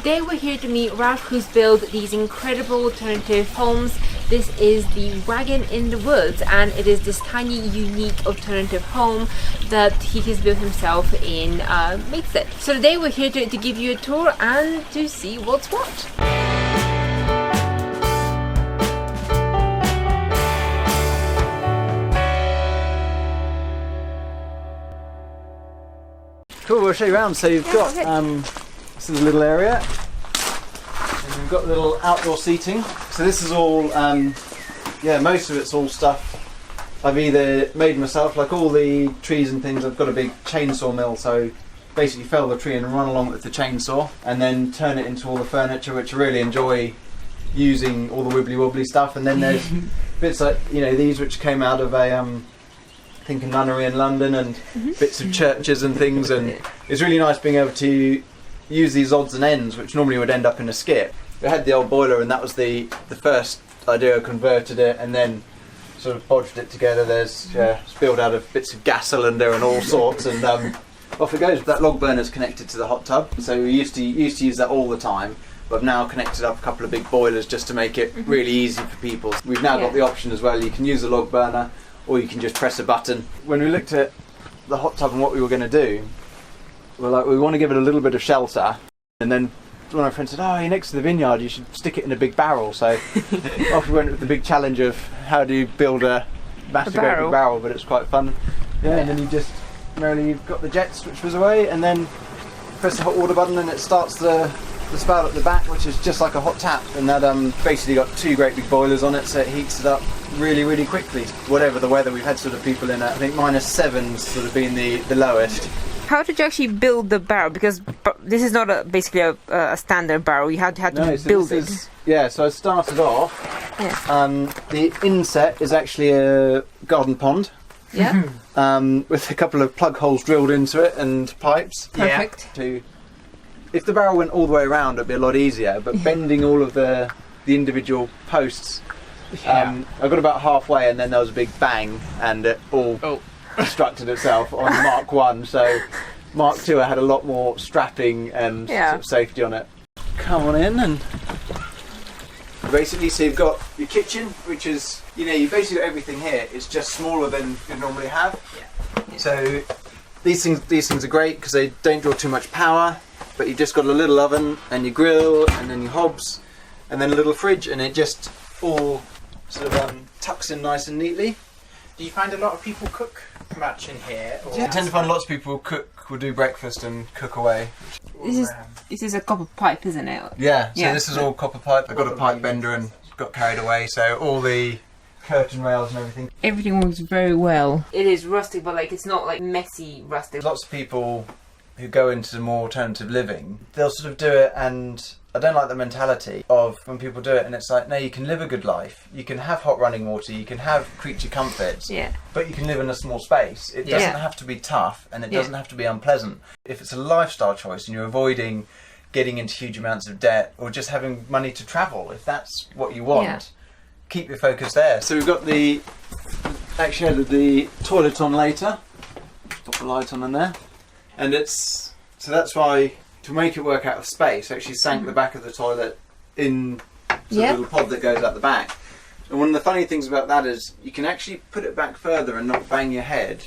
today we're here to meet Ralph, who's built these incredible alternative homes. This is the Wagon in the Woods, and it is this tiny, unique alternative home that he has built himself in Maidstone. So today we're here to give you a tour and to see what's what. Cool, we'll show you around. So you've got, this is a little area, and you've got little outdoor seating. So this is all, most of it's all stuff I've either made myself, like all the trees and things. I've got a big chainsaw mill, so basically fell the tree and run along with the chainsaw, and then turn it into all the furniture, which I really enjoy using, all the wibbly wobbly stuff. And then there's bits like, these which came out of a, I think a nunnery in London, and bits of churches and things, and it's really nice being able to use these odds and ends which normally would end up in a skip. We had the old boiler, and that was the first idea. I converted it and then sort of bodged it together. There's spilled out of bits of gas cylinder and all sorts, and off it goes. That log burner's connected to the hot tub, so we used to use that all the time, but I've now connected up a couple of big boilers just to make it really easy for people. We've now got the option as well, you can use the log burner or you can just press a button. When we looked at the hot tub and what we were going to do, we're like, we want to give it a little bit of shelter. And then one of my friends said, oh, you're next to the vineyard, you should stick it in a big barrel. So off we went with the big challenge of how do you build a massive great big barrel, but it's quite fun. And then you've got the jets, which was away, and then press the hot water button and it starts the spout at the back, which is just like a hot tap, and that basically got two great big boilers on it, so it heats it up really quickly. Whatever the weather, we've had sort of people in at, I think -7's sort of been the lowest. How did you actually build the barrel? Because this is not basically a standard barrel. You had to build it. So I started off. The inset is actually a garden pond. With a couple of plug holes drilled into it and pipes. Perfect. If the barrel went all the way around, it'd be a lot easier. But bending all of the individual posts, I got about halfway, and then there was a big bang, and it all destructed itself on Mark 1. So Mark 2, I had a lot more strapping and sort of safety on it. Come on in, and basically, so you've got your kitchen, which is, you basically got everything here. It's just smaller than you normally have. So these things are great because they don't draw too much power. But you've just got a little oven and your grill and then your hobs and then a little fridge, and it just all sort of tucks in nice and neatly. Do you find a lot of people cook much in here? Or I tend to find lots of people will do breakfast and cook away. This is a copper pipe, isn't it? So this is all copper pipe. I got a pipe bender and got carried away, so all the curtain rails and everything. Everything works very well. It is rustic, but it's not messy rustic. Lots of people who go into more alternative living, they'll sort of do it, and I don't like the mentality of when people do it and it's like, no, you can live a good life, you can have hot running water, you can have creature comforts, but you can live in a small space. It doesn't have to be tough, and it doesn't have to be unpleasant. If it's a lifestyle choice and you're avoiding getting into huge amounts of debt or just having money to travel, if that's what you want, keep your focus there. So we've got the toilet on later, put the light on in there. And so that's why, to make it work out of space, I actually sank the back of the toilet in the little pod that goes out the back. And one of the funny things about that is you can actually put it back further and not bang your head.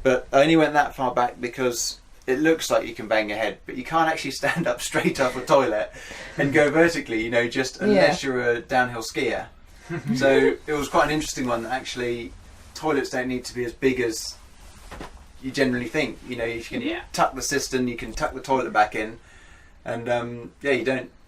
But I only went that far back because it looks like you can bang your head, but you can't actually stand up straight up a toilet and go vertically, just unless you're a downhill skier. So it was quite an interesting one. Actually, toilets don't need to be as big as you generally think. You can tuck the cistern, you can tuck the toilet back in, and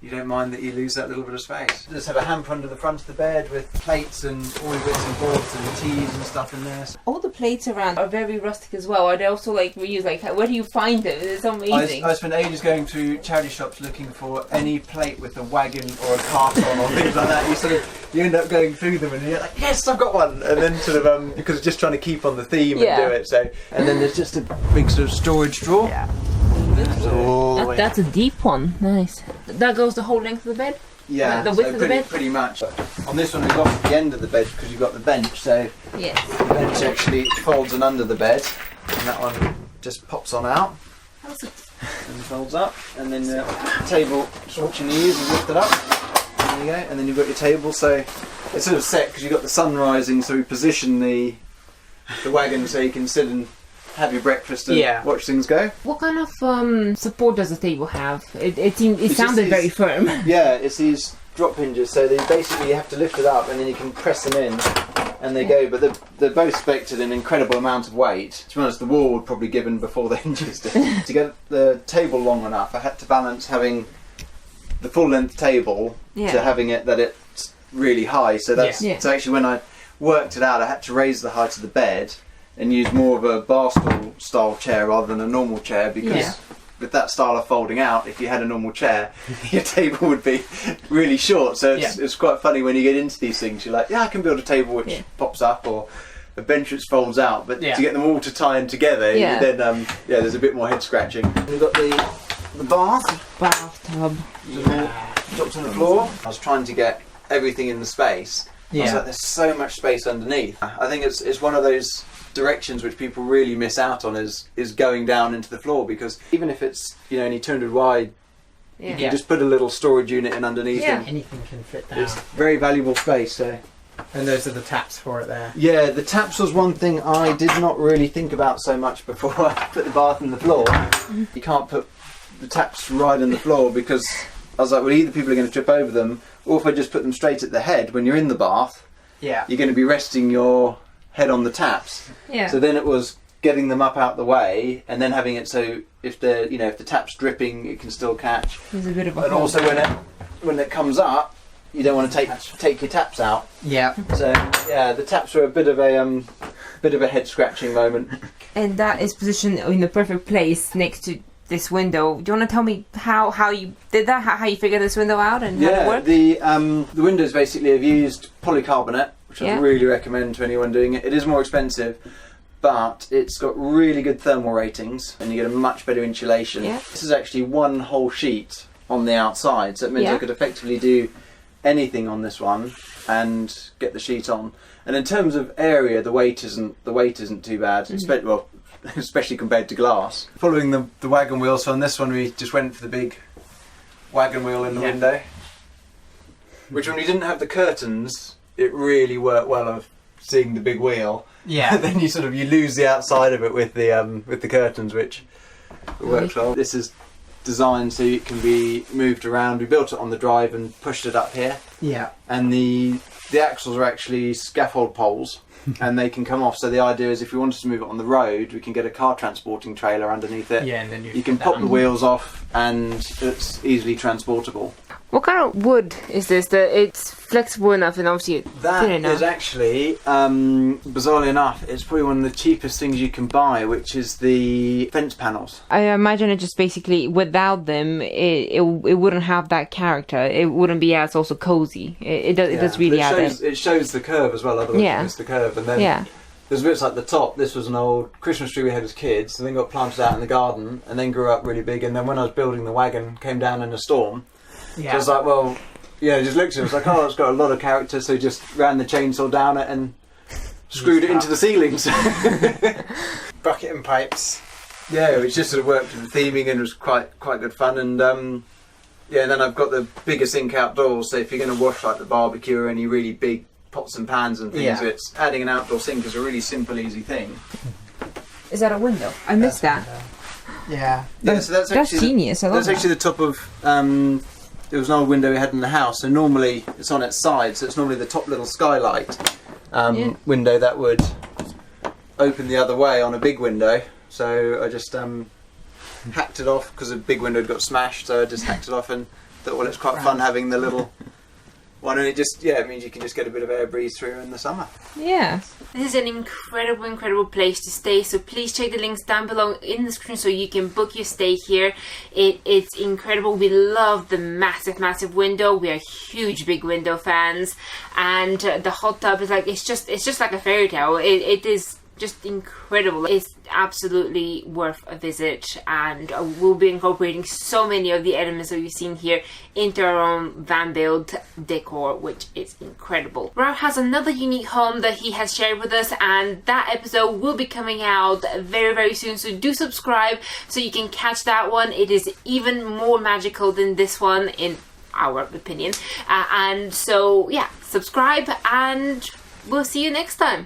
you don't mind that you lose that little bit of space. Just have a hamper under the front of the bed with plates and all your bits and bobs and teas and stuff in there. All the plates around are very rustic as well. Are they also reused? Where do you find them? It's amazing. I spent ages going to charity shops looking for any plate with a wagon or a cart on or things like that. You end up going through them and you're like, yes, I've got one, and then sort of because just trying to keep on the theme and do it. So, and then there's just a big sort of storage drawer. That's a deep one. Nice. That goes the whole length of the bed? Yeah, the width of the bed? Pretty much. On this one we've got the end of the bed because you've got the bench, so the bench actually folds in under the bed, and that one just pops on out. and folds up, and then the table, just watching you use, is lifted up. There you go, and then you've got your table. So it's sort of set because you've got the sun rising, so we position the wagon so you can sit and have your breakfast and watch things go. What kind of support does the table have? It sounded very firm. Yeah, it's these drop hinges, so they basically, you have to lift it up and then you can press them in and they go, but they're both spec'd at an incredible amount of weight. To be honest, the wall would probably given before the hinges did. To get the table long enough, I had to balance having the full length table to having it that it's really high. So that's so actually when I worked it out, I had to raise the height of the bed and use more of a bar stool style chair rather than a normal chair, because with that style of folding out, if you had a normal chair, your table would be really short. So it's quite funny when you get into these things. You're like, I can build a table which pops up, or a bench which folds out. But to get them all to tie in together, then there's a bit more head scratching. We've got the bathtub. Dropped on the floor. I was trying to get everything in the space. I was like, there's so much space underneath. I think it's one of those directions which people really miss out on is going down into the floor, because even if it's only 200 wide, you can just put a little storage unit in underneath and anything can fit down. it's very valuable space. So, and those are the taps for it there. yeah, the taps was one thing I did not really think about so much before I put the bath in the floor. You can't put the taps right in the floor, because I was like, well, either people are going to trip over them, or if I just put them straight at the head when you're in the bath, you're going to be resting your head on the taps. So then it was getting them up out the way, and then having it so if the tap's dripping, it can still catch. There's a bit of a and hole. also when it comes up, you don't want to take your taps out. So the taps were a bit of a head scratching moment. And that is positioned in the perfect place next to this window. Do you want to tell me how you did that? How you figured this window out and how it worked? The windows basically have used polycarbonate, which I really recommend to anyone doing it. It is more expensive, but it's got really good thermal ratings and you get a much better insulation. This is actually one whole sheet on the outside, so it means I could effectively do anything on this one and get the sheet on. And in terms of area, the weight isn't too bad, especially compared to glass. Following the wagon wheel, so on this one we just went for the big wagon wheel in the window, which when we didn't have the curtains, it really worked well of seeing the big wheel. Then you lose the outside of it with the curtains, which works well. This is designed so it can be moved around. We built it on the drive and pushed it up here. And the axles are actually scaffold poles, and they can come off. So the idea is, if we wanted to move it on the road, we can get a car transporting trailer underneath it. And then you can pop the wheels off, and it's easily transportable. What kind of wood is this? It's flexible enough and obviously thin enough. That is actually, bizarrely enough, it's probably one of the cheapest things you can buy, which is the fence panels. I imagine it just basically, without them, it wouldn't have that character. It wouldn't be as also cozy. It does really add it. It shows the curve as well, otherwise you miss the curve. And then there's bits like the top. This was an old Christmas tree we had as kids, and then got planted out in the garden, and then grew up really big. And then when I was building the wagon, came down in a storm. So I was like, well, just looked at it, I was like, it's got a lot of character, so just ran the chainsaw down it and screwed it into the ceilings. Bucket and pipes. Which just sort of worked with the theming and was quite good fun. And and then I've got the bigger sink outdoors, so if you're going to wash like the barbecue or any really big pots and pans and things, it's adding an outdoor sink is a really simple, easy thing. Is that a window? I missed that. So that's genius. I love that's actually the top of. It was an old window we had in the house, so normally it's on its side, so it's normally the top little skylight window that would open the other way on a big window. So I just hacked it off because a big window had got smashed, so I just hacked it off and thought, well, it's quite fun having the little one, and it just it means you can just get a bit of air breeze through in the summer. This is an incredible place to stay, so please check the links down below in the description so you can book your stay here. It's incredible. We love the massive window. We are huge big window fans, and the hot tub is like it's just like a fairy tale. It is just incredible. It's absolutely worth a visit, and we'll be incorporating so many of the elements that we've seen here into our own van build decor, which is incredible. Ralph has another unique home that he has shared with us, and that episode will be coming out very soon, so do subscribe so you can catch that one. It is even more magical than this one in our opinion, and so yeah, subscribe and we'll see you next time.